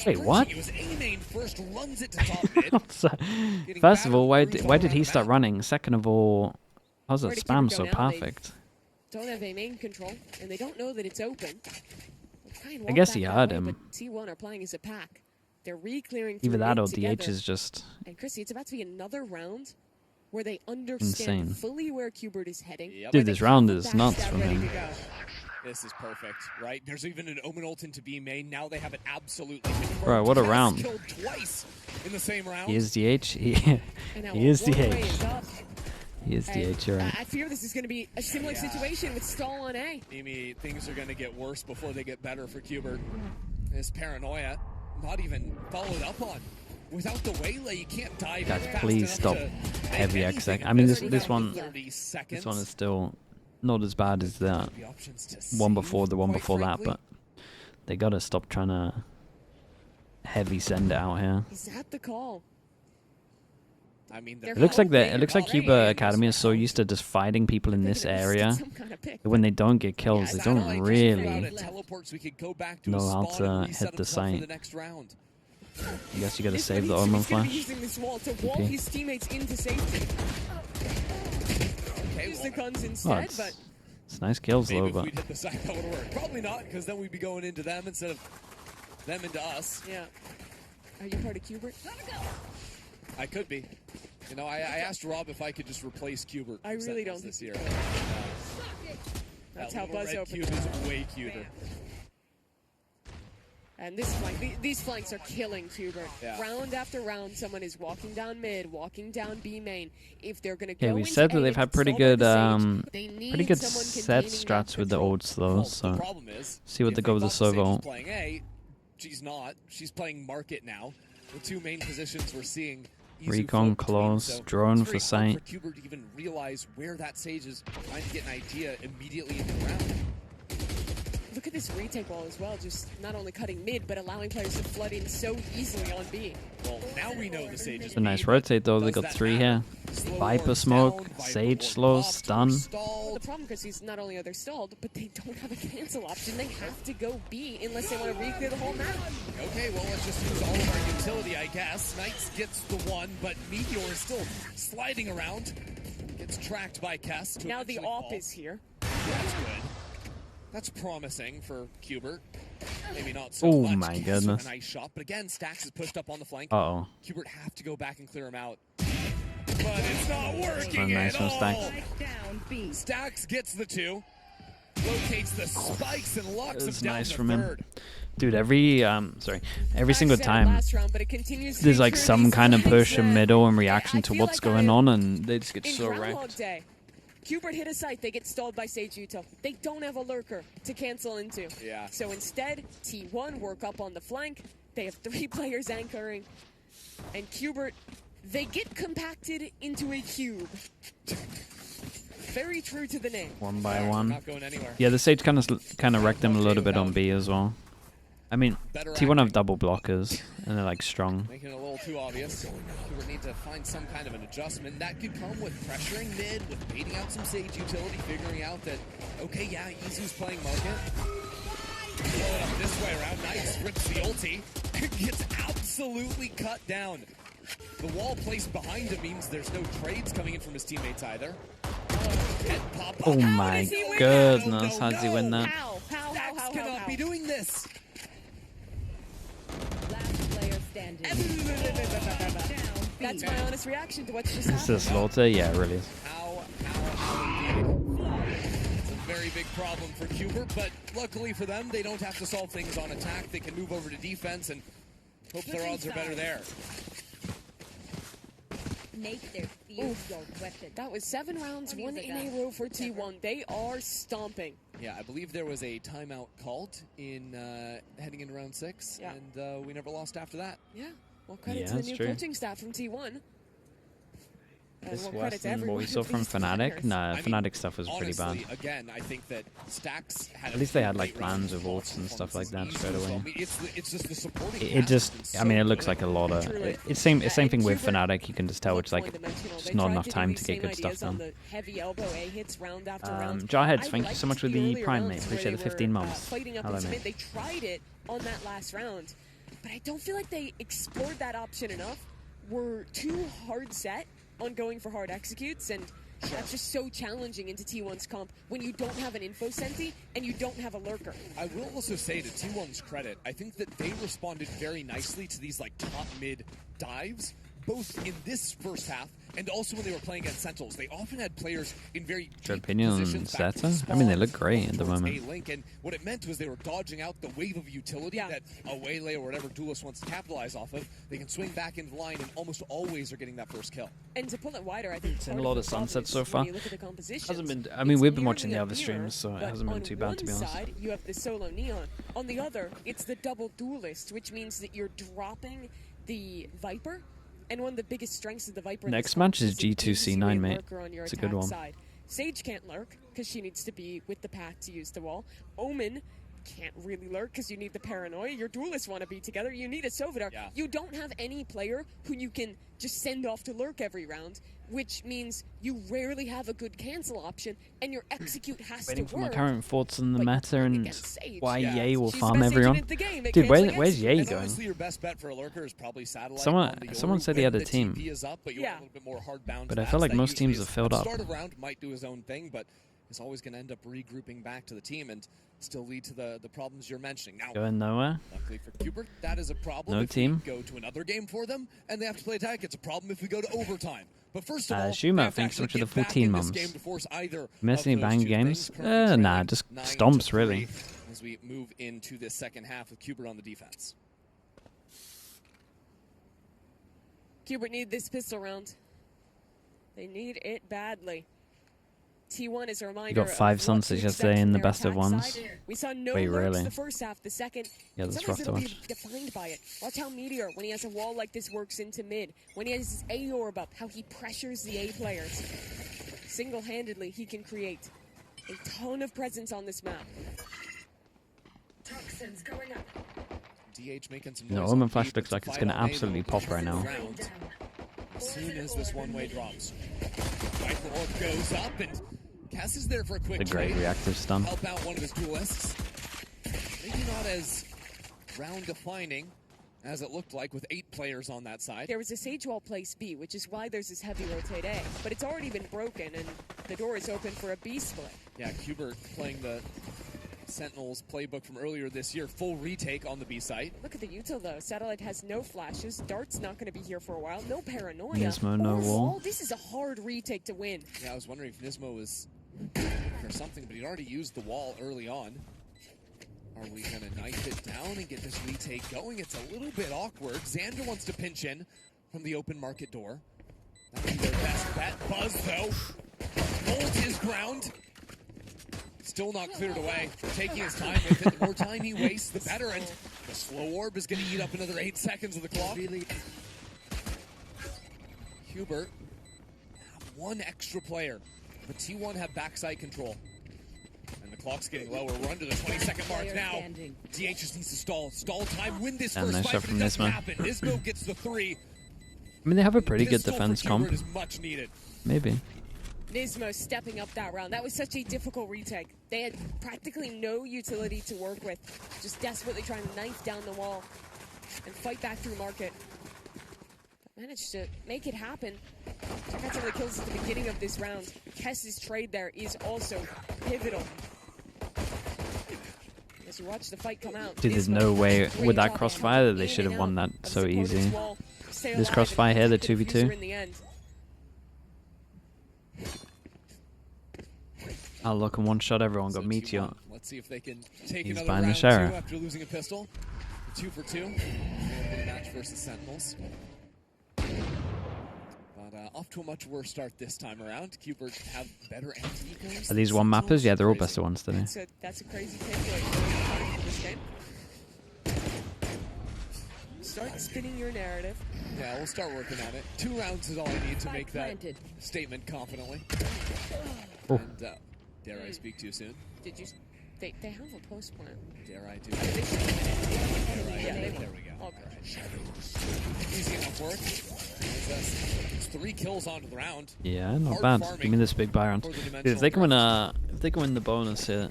Wait, what? First runs it to top mid. First of all, why did he start running? Second of all, how's that spam so perfect? Don't have a main control, and they don't know that it's open. I guess he heard him. But T1 are playing as a pack. They're re-clearing Either through that mid or together. DH is just And Chrissy, it's about to be another round where they understand insane. fully where CUBERT is heading. Dude, this round is nuts from him. This is perfect, right? There's even an Omen ult into B main. Now they have it absolutely confirmed. Bro, what a round. Killed twice in the same round. He is DH. He is DH. He is DH, you're right. I fear this is going to be a similar situation with stall on A. Amy, things are going to get worse before they get better for CUBERT. This paranoia, not even followed up on. Without the waylay, you can't dive. Guys, please stop heavy exec. I mean, this one is still not as bad as that one before, the one before that, but they gotta stop trying to heavy send it out here. Is that the call? I mean, It looks like CUBERT Academy is so used to just fighting people in this area that when they don't get kills, they don't really know how to hit the site. I guess you gotta save the Omen flash. Using this wall to wall his teammates into safety. Use the guns instead, but it's nice kills though, but if we'd hit the site, that would work. Probably not, because then we'd be going into them instead of them into us. Yeah. Are you part of CUBERT? I could be. You know, I asked Rob if I could just replace CUBERT. I really don't this think year. That's that how Buzz red opens. cube is way cuter. And this flank, these flanks are killing CUBERT. Yeah. Round after round, someone is walking down mid, walking down B main. If they're going to yeah, go we into said that A they've had and pretty solve good, the Sage, they need someone set containing strats that with the control. ults though. So The problem is, see what they go with the solo. Sage is playing A, she's not. She's playing market now. The two main positions we're seeing. Recon close, drone for sight. For CUBERT to even realize where that Sage is, trying to get an idea immediately in the round. Look at this retake wall as well, just not only cutting mid, but allowing players to flood in so easily on B. Well, now we know the Sage is It's a nice rotate though. They got 3 here. Viper smoke, Sage slows, stun. Well, the problem, Chris, is not only are they stalled, but they don't have a cancel option. They have to go B unless they want to re-clear the whole map. Okay, well, let's just use all of our utility, I guess. Knights gets the one, but Meteor is still sliding around. Gets tracked by Kess. Now the AWP is here. That's good. That's promising for CUBERT. Maybe not so Oh much. my Kess goodness. with a nice shot, but again, Stax is pushed up on the flank. Uh-oh. CUBERT have to go back and clear him out. But it's not working nice at from all. Stax. Stax gets the 2. Locates the spikes and locks It's him down nice the from third. him. Dude, every single time Last round, but it continues to there's be like true. some These kind of flanks, push in middle in reaction to feel what's like going on, and they just get in so Groundhog wrecked. Day, CUBERT hit a site, they get stalled by Sage Utah. They don't have a lurker to cancel into. Yeah. So instead, T1 work up on the flank. They have 3 players anchoring. And CUBERT, they get compacted into a cube. Very true to the name. One by one. Not going anywhere. Yeah, the Sage kind of wrecked them a little bit on B as well. I mean, T1 have double blockers, and they're like strong. Making it a little too obvious. CUBERT need to find some kind of an adjustment. That could come with pressuring mid, with baiting out some Sage utility, figuring out that, okay, yeah, Izu's playing market. Blow it up this way around. Nice. Rips the ulti. Gets absolutely cut down. The wall placed behind him means there's no trades coming in from his teammates either. Head pop up. Oh my goodness, how does he win that? How Cannot be doing this. That's my honest reaction to what's just Is happened. this slaughter? Yeah, it really is. How indeed. It's a very big problem for CUBERT, but luckily for them, they don't have to solve things on attack. They can move over to defense and hope their odds are better there. Make their fear your weapon. That was 7 rounds, 1 in a row for T1. They are stomping. Yeah, I believe there was a timeout called in heading into round 6, Yeah. and we never lost after that. Yeah. Well, credit Yeah, to the that's new true. coaching staff from T1. This worse than what we saw from Fnatic? Nah, Fnatic stuff was pretty bad. Again, I think that Stacks had At least they had like plans with ults and stuff like that straight away. It's just the supporting. It just, I mean, it looks like a lot of. It's same thing with Fnatic. You can just tell it's like just not enough time to get good stuff done. Jarheads, thank you so much for the Prime, mate. Appreciate the 15 months. Hello, mate. They tried it on that last round, but I don't feel like they explored that option enough. We're too hard set on going for hard executes, and that's just so challenging into T1's comp when you don't have an info senti and you don't have a lurker. I will also say, to T1's credit, I think that they responded very nicely to these like top mid dives, both in this first half and also when they were playing against Sentinels. They often had players in very Your opinion on Zeta? I mean, they look great at the moment. And what it meant was they were dodging out the wave of utility that a Waylay or whatever Duelist wants to capitalize off of. They can swing back into the line and almost always are getting that first kill. And to pull it wider, I think seen a lot of sunsets so far. Hasn't been. I mean, we've been watching the other streams, so it hasn't been too bad, to be honest. On one side, you have the solo Neon. On the other, it's the double Duelist, which means that you're dropping the Viper. And one of the biggest strengths of the Viper. Next match is G2C9, mate. It's a good one. Sage can't lurk because she needs to be with the pack to use the wall. Omen can't really lurk because you need the paranoia. Your duelists want to be together. You need a Sovidar. Yeah. You don't have any player who you can just send off to lurk every round, which means you rarely have a good cancel option, and your execute has to work. Waiting for my current thoughts on the meta and why Ye will farm everyone. Dude, where's Ye going? Your best bet for a lurker is probably Satellite. Someone said he had a team, but I feel like most teams have filled up. Start of round might do his own thing, but is always going to end up regrouping back to the team and still lead to the problems you're mentioning. Now, going nowhere. Luckily for CUBERT, that is a problem. No if team. We go to another game for them, and they have to play attack. It's a problem if we go to overtime. But first of all, Shuma, thanks so much for the 14 months. Miss any bang games? Nah, just stomps, really. As we move into the second half with CUBERT on the defense. CUBERT need this pistol round. They need it badly. T1 is a reminder. You got 5 sunsets yesterday in the best of ones. We saw no Wait, really? the first half, the second. Yeah, that's rough to watch. Defined by it. Watch how Meteor, when he has a wall like this, works into mid. When he has his A orb up, how he pressures the A players. Single-handedly, he can create a ton of presence on this map. Toxins going up. DH making some No, Omen Flash looks like it's going to absolutely pop right now. As soon as this one-way drops, Viper orb goes up and Cass is there for a quick The great trade. reactive stun. Help out one of his duelists. Maybe not as round-defining as it looked like with 8 players on that side. There was a Sage wall place B, which is why there's this heavy rotate A, but it's already been broken and the door is open for a B split. Yeah, CUBERT playing the Sentinels playbook from earlier this year, full retake on the B site. Look at the util though. Satellite has no flashes. Dart's not going to be here for a while. No paranoia. Nismo, no wall. This is a hard retake to win. Yeah, I was wondering if Nismo was or something, but he'd already used the wall early on. Are we going to knife it down and get this retake going? It's a little bit awkward. Xander wants to pinch in from the open market door. That would be their best bet. Buzz, though, holds his ground. Still not cleared away. Taking his time with it. The more time he wastes, the better. And the slow orb is going to eat up another 8 seconds of the clock. CUBERT have 1 extra player, but T1 have backside control. And the clock's getting lower. We're under the 20-second mark now. DH just needs to stall. Stall time, win this first nice fight, but it doesn't Nismo. happen. Nismo gets the 3. I mean, they have a pretty good Pistol defense for comp. CUBERT is much needed. Maybe. Nismo stepping up that round. That was such a difficult retake. They had practically no utility to work with. Just desperately trying to knife down the wall and fight back through market. But managed to make it happen. Check out some of the kills at the beginning of this round. Kess's trade there is also pivotal. As you watch the fight come out. Dude, there's no way with that crossfire that they should have won that so easy. This crossfire here, the 2v2. Oh, look, and one shot everyone got Meteor. Let's see if they can take He's another buying the round Sheriff. 2 after losing a pistol. 2 for 2. Match versus Sentinels. But off to a much worse start this time around. CUBERT have better anti-ecos. Are these one mappers? Yeah, they're all best of ones today. That's a crazy takeaway for this game. Start spinning your narrative. Yeah, we'll start working on it. 2 rounds is all I need to make that statement confidently. Oh. And dare I speak too soon? Did you? They have a post plant. Dare I do? Yeah, There we go. Okay. Easy enough work. It's 3 kills onto the round. Yeah, not bad. Give me this big buy round. Dude, if they can win the bonus here,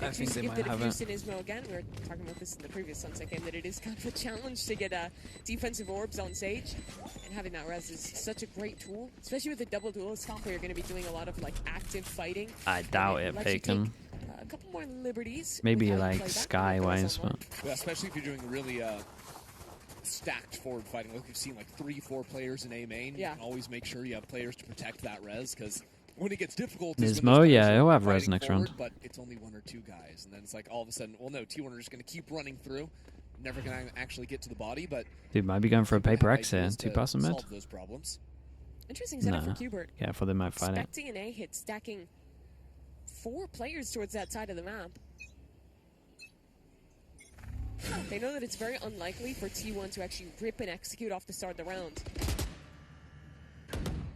I think they might have it. Again, we were talking about this in the previous Sunset game, that it is kind of a challenge to get defensive orbs on Sage, and having that res is such a great tool, especially with the double duelist comp where you're going to be doing a lot of like active fighting. I doubt it, Bacon. A couple more liberties. Maybe like Skywise, but yeah, especially if you're doing really stacked forward fighting. Like we've seen like 3-4 players in A main. Yeah. You can always make sure you have players to protect that res, because when it gets difficult, Nismo, yeah, he'll have res next round. But it's only 1 or 2 guys, and then it's like all of a sudden, well, no, T1 are just going to keep running through, never going to actually get to the body. But dude might be going for a paper X here. 2 pass and mid. Solve those problems. Interesting setup for CUBERT. Yeah, I thought they might fight it. Expecting an A hit, stacking 4 players towards that side of the map. They know that it's very unlikely for T1 to actually rip and execute off the start of the round.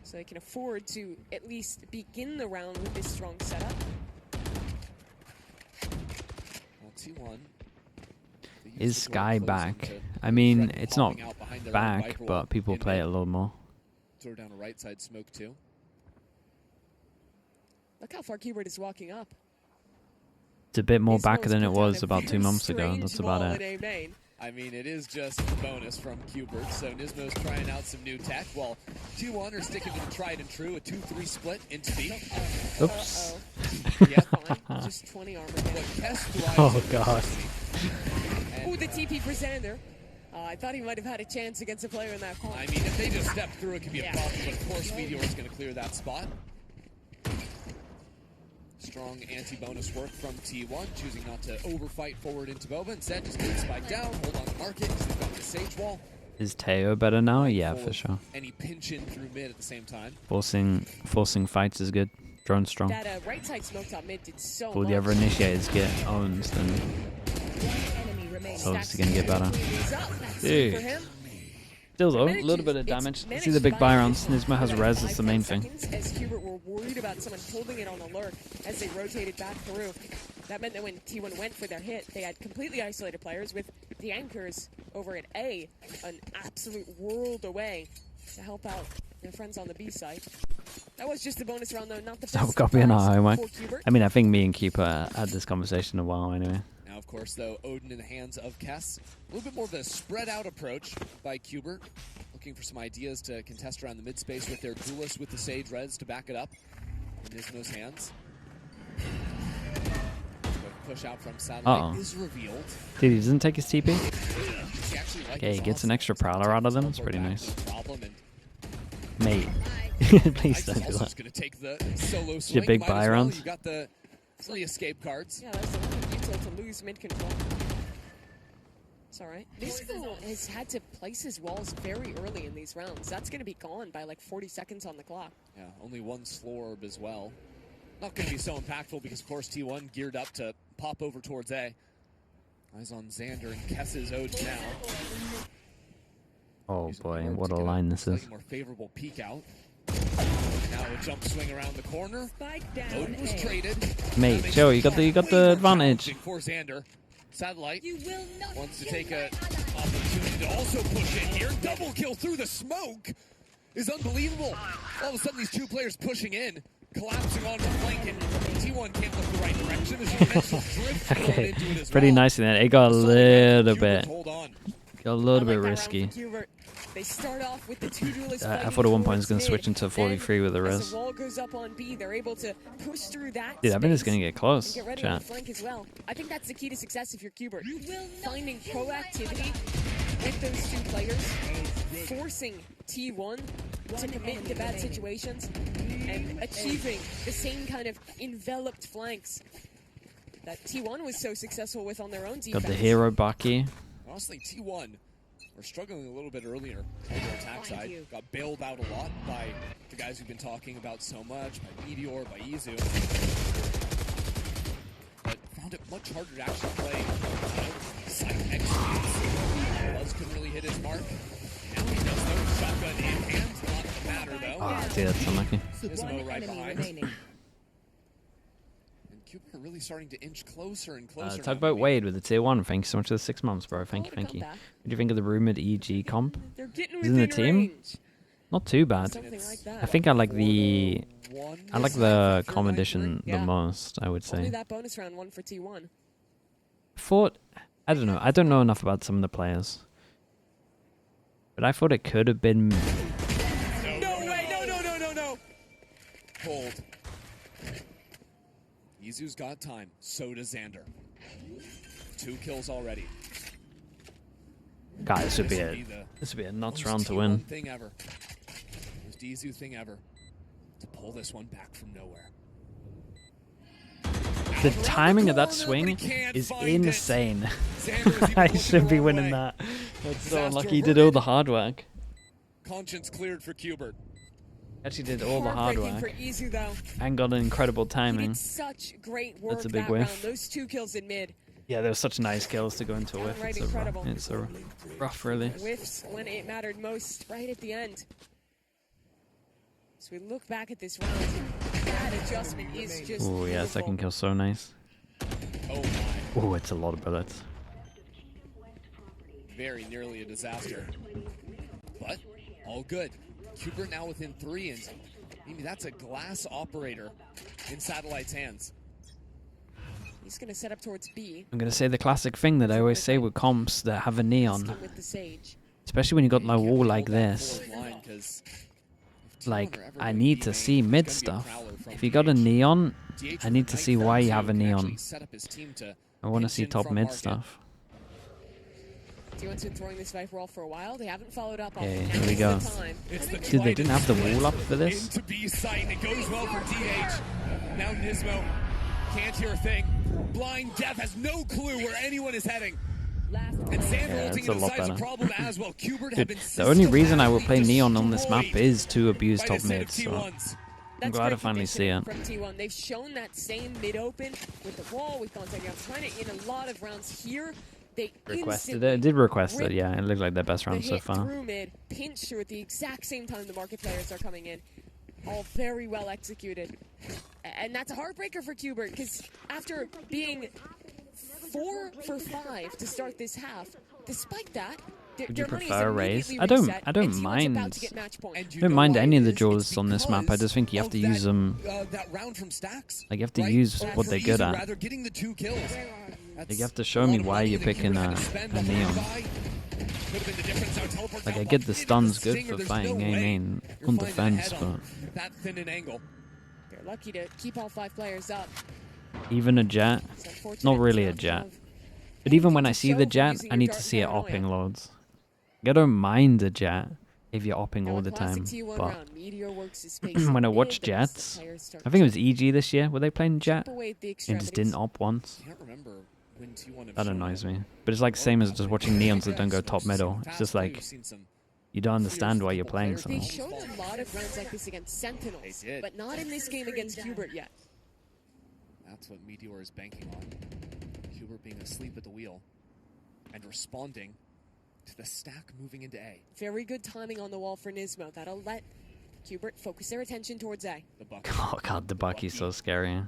So they can afford to at least begin the round with this strong setup. Well, T1 is Sky back? I mean, it's not back, but people play it a little more. Throw down a right side smoke too. Look how far CUBERT is walking up. It's a bit more back than it was about 2 months ago. That's about it. I mean, it is just a bonus from CUBERT, so Nismo's trying out some new tech, while T1 are sticking to the tried and true, a 2-3 split into B. Oops. Yeah, fine. Just 20 armor. Oh, God. Ooh, the TP for Xander. I thought he might have had a chance against a player in that corner. I mean, if they just step through, it could be a problem, but of course Meteor is going to clear that spot. Strong anti-bonus work from T1, choosing not to overfight forward into Boba. Instead, just get spike down, hold on to market, because they've got the Sage wall. Is Teo better now? Yeah, for sure. Any pinch in through mid at the same time. Forcing fights is good. Drone strong. That right side smoke top mid did so All the other initiators get owned, then it's obviously going to get better. Dude. Still though, a little bit of damage. See the big buy rounds. Nismo has res, that's the main thing. As CUBERT were worried about someone holding it on alert as they rotated back through. That meant that when T1 went for their hit, they had completely isolated players with the anchors over at A, an absolute world away to help out their friends on the B side. That was just the bonus round though, not the best. So copy an eye, for CUBERT. I mean, I think me and Keeper had this conversation a while anyway. Now, of course, though, Odin in the hands of Kess. A little bit more of a spread-out approach by CUBERT. Looking for some ideas to contest around the mid-space with their duelist with the Sage Reds to back it up. In Nismo's hands. Push out from satellite is revealed. Dude, he doesn't take his TP? Okay, he gets an extra Prowler out of them. It's pretty nice. Mate, please don't do that. It's your big buy round. You got the 3 escape cards. Yeah, that's the one util to lose mid control. It's alright. Nismo has had to place his walls very early in these rounds. That's going to be gone by like 40 seconds on the clock. Yeah, only 1 slow orb as well. Not going to be so impactful because, of course, T1 geared up to pop over towards A. Eyes on Xander and Kess's Odin now. Oh boy, what a line this is. More favorable peek out. Now a jump swing around the corner. Odin was traded. Mate, Joe, you got the advantage. For Xander. Satellite wants to take an opportunity to also push in here. Double kill through the smoke is unbelievable. All of a sudden, these 2 players pushing in, collapsing onto the flank, and T1 can't look the right direction. There's a mental drift Okay, into it as pretty well. nice in that. It got a little bit, Hold on. risky. They start off with the 2 duelists. I thought at one point it was going to switch into 43 with the As res. the wall goes up on B, they're able to push through that. Dude, I think it's going to get close. Get ready on the flank as well. I think that's the key to success if you're CUBERT. Finding proactivity with those 2 players, forcing T1 to commit into bad situations, and achieving the same kind of enveloped flanks that T1 was so successful with on their own defense. Got the hero Baki. Honestly, T1 were struggling a little bit earlier on their attack side. Got bailed out a lot by the guys we've been talking about so much, by Meteor, by Izu. But found it much harder to actually play side executes. Buzz couldn't really hit his mark. Now he does though. Shotgun in hand. Not the matter though. Oh, dear, that's unlucky. Nismo right behind. And CUBERT really starting to inch closer and closer. Talk about Wade with the tier 1. Thank you so much for the 6 months, bro. Thank you, thank you. What do you think of the rumored EG comp? Is in the team? Not too bad. I think I like the comm edition the most, I would say. Only that bonus round one for T1. I don't know. I don't know enough about some of the players. But I thought it could have been... No way! No! Hold. Izu's got time. So does Xander. 2 kills already. God, this would be a nuts round to win. Thing ever. Most Izu thing ever. To pull this one back from nowhere. The timing of that swing is insane. I should be winning that. That's so unlucky. He did all the hard work. Conscience cleared for CUBERT. Actually did all the hard work. For Izu, though. And got an incredible timing. He did such great work. That's a big that whiff. round. Those 2 kills in mid. Yeah, there were such nice kills to go into a whiff. It's a rough, really. Whiffs when it mattered most, right at the end. So we look back at this round. That adjustment is just. Oh yeah, second kill so nice. Oh my. Oh, it's a lot of bullets. Very nearly a disaster. But all good. CUBERT now within 3, and maybe that's a glass operator in Satellite's hands. He's going to set up towards B. I'm going to say the classic thing that I always say with comps that have a neon. Especially when you got a wall like this. Like, I need to see mid stuff. If you got a neon, I need to see why you have a neon. I want to see top mid stuff. T1's been throwing this Viper wall for a while. They haven't followed up on Okay, here we go. Dude, they didn't have the wall up for this? Into B site, it goes well for DH. Now Nismo can't hear a thing. Blind Death has no clue where anyone is heading. And Xander ulting into the side is a problem as well. CUBERT have been the only reason I will play neon on this map is to abuse top mid, so I'm glad to finally see it. From T1. They've shown that same mid open with the wall, with contact rounds. Trying to in a lot of rounds here. They requested it. It did request it, yeah. It looked like their best round so far. Through mid, pinch through at the exact same time the market players are coming in. All very well executed. And that's a heartbreaker for CUBERT, because after being 4 for 5 to start this half, despite that, would you prefer a raise? I don't mind. I don't mind any of the draws on this map. I just think you have to use them. Like, you have to use what they're good at. Like, you have to show me why you're picking a neon. Like, I get the stun's good for fighting main on defense, but they're lucky to keep all 5 players up. Even a jet, not really a jet. But even when I see the jet, I need to see it opping loads. I don't mind a jet if you're opping all the time, but when I watch jets, I think it was EG this year, were they playing jet? And just didn't op once. That annoys me. But it's like the same as just watching neons that don't go top middle. It's just like, you don't understand why you're playing something. They showed a lot of rounds like this against Sentinels, but not in this game against CUBERT yet. That's what Meteor is banking on. CUBERT being asleep at the wheel and responding to the stack moving into A. Very good timing on the wall for Nismo. That'll let CUBERT focus their attention towards A. Oh god, the Bucky's so scary.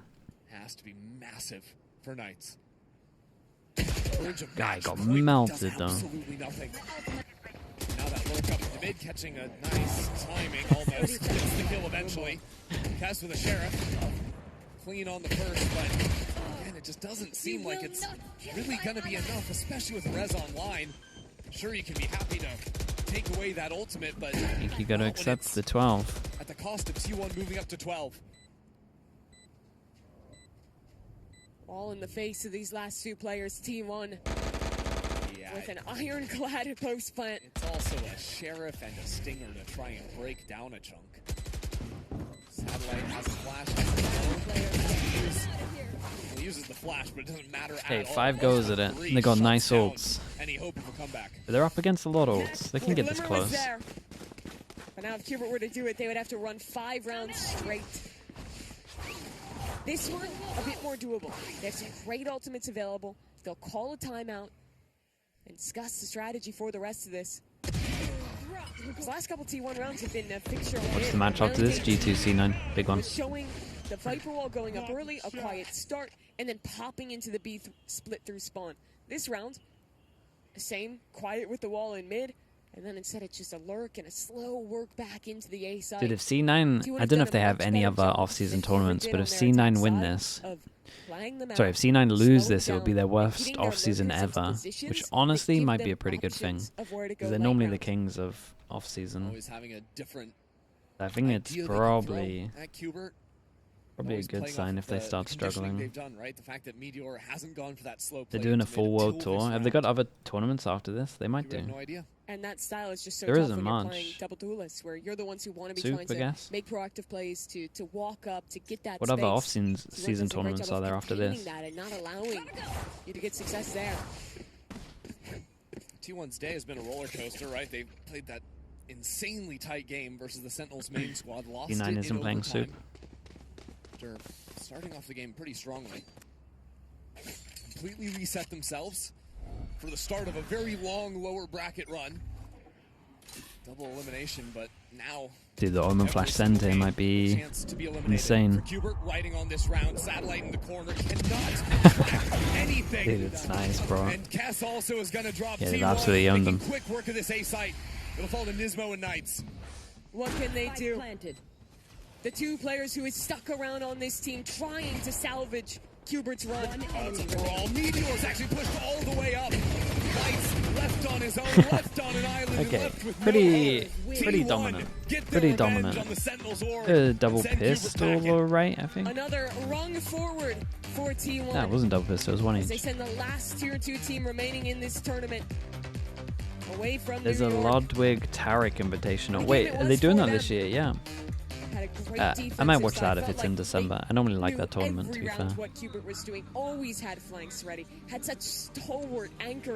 Has to be massive for Knights. Guy got melted though. Absolutely nothing. Now that lurk up in the mid, catching a nice timing almost. Gets the kill eventually. Cast with a Sheriff. Clean on the first, but again, it just doesn't seem like it's really going to be enough, especially with Rez online. Sure, you can be happy to take away that ultimate, but I think you got to accept the 12. At the cost of T1 moving up to 12. All in the face of these last 2 players, T1 with an ironclad post plant. It's also a Sheriff and a Stinger to try and break down a chunk. Satellite has a flash. He uses the flash, but it doesn't matter Okay, at all. 5 goes at it. And they got nice ults. Any hope of a comeback. But they're up against a lot of ults. They can get this close. But now if CUBERT were to do it, they would have to run 5 rounds straight. This one, a bit more doable. They have some great ultimates available. They'll call a timeout. and discuss the strategy for the rest of this. The last couple T1 rounds have been a fixture. What's the match after this? G2 C9, big one. Showing the Viper wall going up early, a quiet start, and then popping into the B split through spawn. This round, same, quiet with the wall in mid, and then instead it's just a lurk and a slow work back into the A side. Dude, if C9, I don't know if they have any other off-season tournaments, but if C9 win this, sorry, if C9 lose this, it will be their worst off-season ever, which honestly might be a pretty good thing, because they're normally the kings of off-season. Always having a different I think it's probably at CUBERT. a good sign if they start struggling. They've done, right? The fact that Meteor hasn't gone for that slow They're play doing a to full mid world until tour. this Have they round. got other tournaments after this? They might We have do. no idea. And that style is just so There tough isn't when you're much. playing double duelists, where you're the ones who want to be Soup, trying I to guess. make proactive plays, to walk up, to get that What space. other off-season So season does a great tournaments job are of there after containing this? that and not allowing you to get success there. T1's day has been a roller coaster, right? They've played that insanely tight game versus the Sentinels main squad. Lost C9 it isn't in playing overtime Soup. after starting off the game pretty strongly. Completely reset themselves for the start of a very long lower bracket run. Double elimination, but now Dude, the Omen Flash Sente might be chance to be eliminated. insane. For CUBERT riding on this round, Satellite in the corner cannot track anything. Dude, it's nice, bro. And Cass also is going to drop Yeah, they've T1, absolutely owned making them. quick work of this A site. It'll fall to Nismo and Knights. What can they do? The two players who is stuck around on this team trying to salvage CUBERT's run. Overall, Meteor's actually pushed all the way up. Knights left on his own, left on an island, and Okay, left with pretty T1 dominant. get their Pretty revenge dominant. on the Sentinels orb Double and send CUBERT pistol, back in. right? I think. Another rung forward for T1. That wasn't double pistol. It was one As they each. send the last tier 2 team remaining in this tournament away from There's New a York. Ludwig Tarek Invitational. Again, Wait, it are they was doing for that this them. year? Yeah. Had a great I defensive might watch side. that if Felt it's in like December. they I normally like knew that tournament, to every be round fair. what CUBERT was doing. Always had flanks ready. Had such stalwart anchoring.